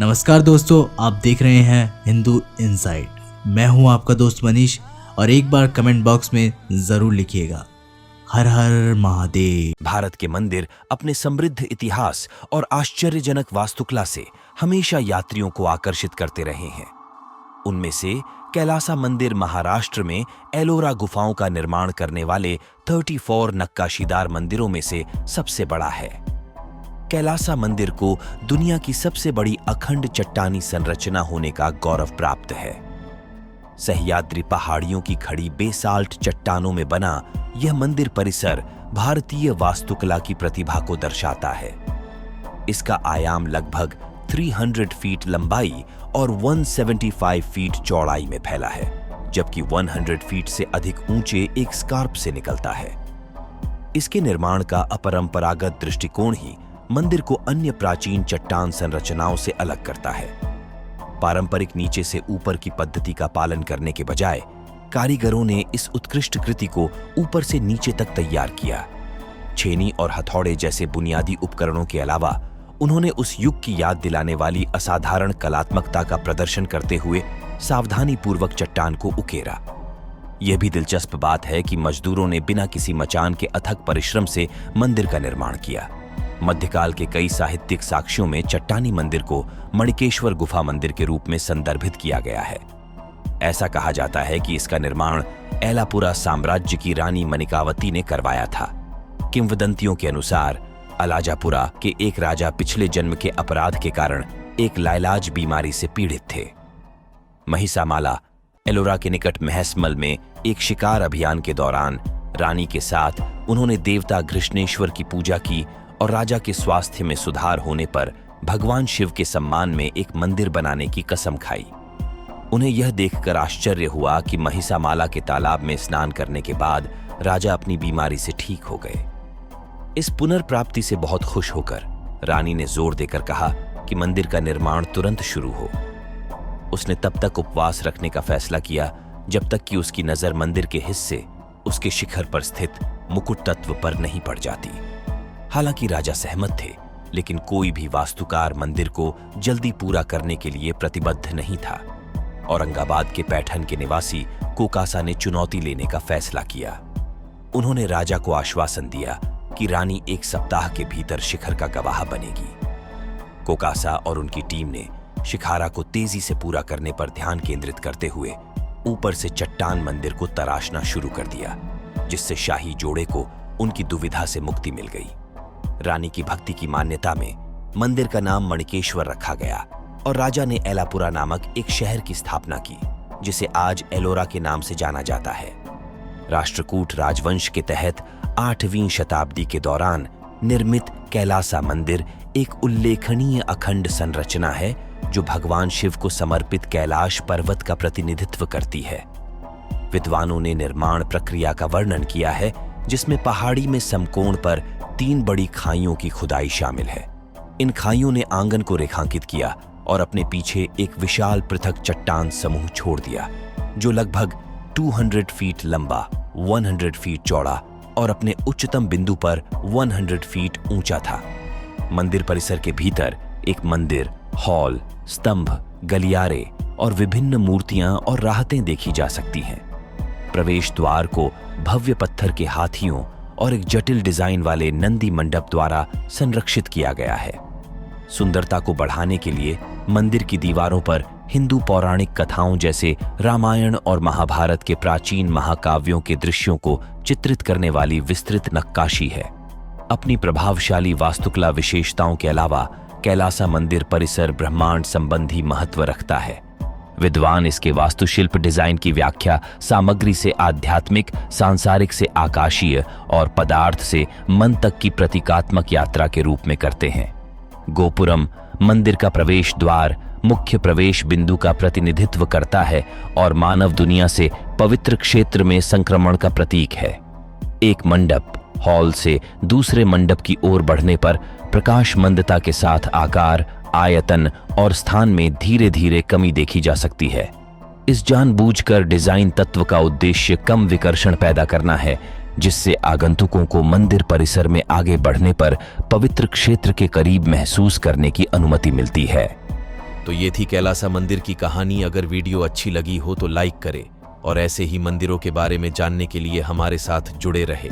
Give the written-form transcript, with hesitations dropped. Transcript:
नमस्कार दोस्तों, आप देख रहे हैं हिंदू इनसाइट। मैं हूं आपका दोस्त मनीष और एक बार कमेंट बॉक्स में जरूर लिखिएगा हर हर महादेव। भारत के मंदिर अपने समृद्ध इतिहास और आश्चर्यजनक वास्तुकला से हमेशा यात्रियों को आकर्षित करते रहे हैं। उनमें से कैलासा मंदिर महाराष्ट्र में एलोरा गुफाओं का निर्माण करने वाले 34 नक्काशीदार मंदिरों में से सबसे बड़ा है। कैलासा मंदिर को दुनिया की सबसे बड़ी अखंड चट्टानी संरचना होने का गौरव प्राप्त है। सह्याद्री पहाड़ियों की खड़ी बेसाल्ट चट्टानों में बना यह मंदिर परिसर भारतीय वास्तुकला की प्रतिभा को दर्शाता है। इसका आयाम लगभग 300 फीट लंबाई और 175 फीट चौड़ाई में फैला है, जबकि 100 फीट से अधिक ऊंचे एक स्कार्प से निकलता है। इसके निर्माण का अपरंपरागत दृष्टिकोण ही मंदिर को अन्य प्राचीन चट्टान संरचनाओं से अलग करता है। पारंपरिक नीचे से ऊपर की पद्धति का पालन करने के बजाय कारीगरों ने इस उत्कृष्ट कृति को ऊपर से नीचे तक तैयार किया। छेनी और हथौड़े जैसे बुनियादी उपकरणों के अलावा उन्होंने उस युग की याद दिलाने वाली असाधारण कलात्मकता का प्रदर्शन करते हुए सावधानी पूर्वक चट्टान को उकेरा। यह भी दिलचस्प बात है कि मजदूरों ने बिना किसी मचान के अथक परिश्रम से मंदिर का निर्माण किया। मध्यकाल के कई साहित्यिक साक्ष्यों में चट्टानी मंदिर को मणिकेश्वर गुफा मंदिर के रूप में संदर्भित किया गया है। ऐसा कहा जाता है कि इसका निर्माण एलापुरा साम्राज्य की रानी मणिकावती ने करवाया था। किंवदंतियों के अनुसार अलाजापुरा के एक राजा पिछले जन्म के अपराध के कारण एक लाइलाज बीमारी से पीड़ित थे। महिसामाला एलोरा के निकट महसमल में एक शिकार अभियान के दौरान रानी के साथ उन्होंने देवता घृष्णेश्वर की पूजा की और राजा के स्वास्थ्य में सुधार होने पर भगवान शिव के सम्मान में एक मंदिर बनाने की कसम खाई। उन्हें यह देखकर आश्चर्य हुआ कि महिसामाला के तालाब में स्नान करने के बाद राजा अपनी बीमारी से ठीक हो गए। इस पुनर्प्राप्ति से बहुत खुश होकर रानी ने जोर देकर कहा कि मंदिर का निर्माण तुरंत शुरू हो। उसने तब तक उपवास रखने का फैसला किया जब तक कि उसकी नजर मंदिर के हिस्से उसके शिखर पर स्थित मुकुट तत्व पर नहीं पड़ जाती। हालांकि राजा सहमत थे, लेकिन कोई भी वास्तुकार मंदिर को जल्दी पूरा करने के लिए प्रतिबद्ध नहीं था। औरंगाबाद के पैठन के निवासी कोकासा ने चुनौती लेने का फैसला किया। उन्होंने राजा को आश्वासन दिया कि रानी एक सप्ताह के भीतर शिखर का गवाह बनेगी। कोकासा और उनकी टीम ने शिखारा को तेजी से पूरा करने पर ध्यान केंद्रित करते हुए ऊपर से चट्टान मंदिर को तराशना शुरू कर दिया, जिससे शाही जोड़े को उनकी दुविधा से मुक्ति मिल गई। रानी की भक्ति की मान्यता में मंदिर का नाम मणिकेश्वर रखा गया और राजा ने एलापुरा नामक एक शहर की स्थापना की, जिसे आज एलोरा के नाम से जाना जाता है। राष्ट्रकूट राजवंश के तहत 8वीं शताब्दी के दौरान निर्मित कैलासा मंदिर एक उल्लेखनीय अखंड संरचना है जो भगवान शिव को समर्पित कैलाश पर्वत का प्रतिनिधित्व करती है। विद्वानों ने निर्माण प्रक्रिया का वर्णन किया है, जिसमें पहाड़ी में समकोण पर 3 बड़ी खाइयों की खुदाई शामिल है। इन खाइयों ने आंगन को रेखांकित किया और अपने पीछे एक विशाल पृथक चट्टान समूह छोड़ दिया, जो लगभग 200 फीट लंबा, 100 फीट चौड़ा और अपने उच्चतम बिंदु पर 100 फीट ऊंचा था। मंदिर परिसर के भीतर एक मंदिर, हॉल, स्तंभ, गलियारे और विभिन्न मूर्तियां और राहतें देखी जा सकती हैं। प्रवेश द्वार को भव्य पत्थर के हाथियों और एक जटिल डिजाइन वाले नंदी मंडप द्वारा संरक्षित किया गया है। सुंदरता को बढ़ाने के लिए मंदिर की दीवारों पर हिंदू पौराणिक कथाओं जैसे रामायण और महाभारत के प्राचीन महाकाव्यों के दृश्यों को चित्रित करने वाली विस्तृत नक्काशी है। अपनी प्रभावशाली वास्तुकला विशेषताओं के अलावा कैलासा मंदिर परिसर ब्रह्मांड संबंधी महत्व रखता है। विद्वान इसके वास्तुशिल्प डिजाइन की व्याख्या सामग्री से आध्यात्मिक, सांसारिक से आकाशीय और पदार्थ से मन तक की प्रतीकात्मक यात्रा के रूप में करते हैं। गोपुरम मंदिर का प्रवेश द्वार मुख्य प्रवेश बिंदु का प्रतिनिधित्व करता है और मानव दुनिया से पवित्र क्षेत्र में संक्रमण का प्रतीक है। एक मंडप हॉल से दूसरे मंडप की ओर बढ़ने पर प्रकाश मंदता के साथ आकार, आयतन और स्थान में धीरे धीरे कमी देखी जा सकती है। इस जानबूझकर डिजाइन तत्व का उद्देश्य कम विकर्षण पैदा करना है, जिससे आगंतुकों को मंदिर परिसर में आगे बढ़ने पर पवित्र क्षेत्र के करीब महसूस करने की अनुमति मिलती है। तो ये थी कैलासा मंदिर की कहानी। अगर वीडियो अच्छी लगी हो तो लाइक करें और ऐसे ही मंदिरों के बारे में जानने के लिए हमारे साथ जुड़े रहे।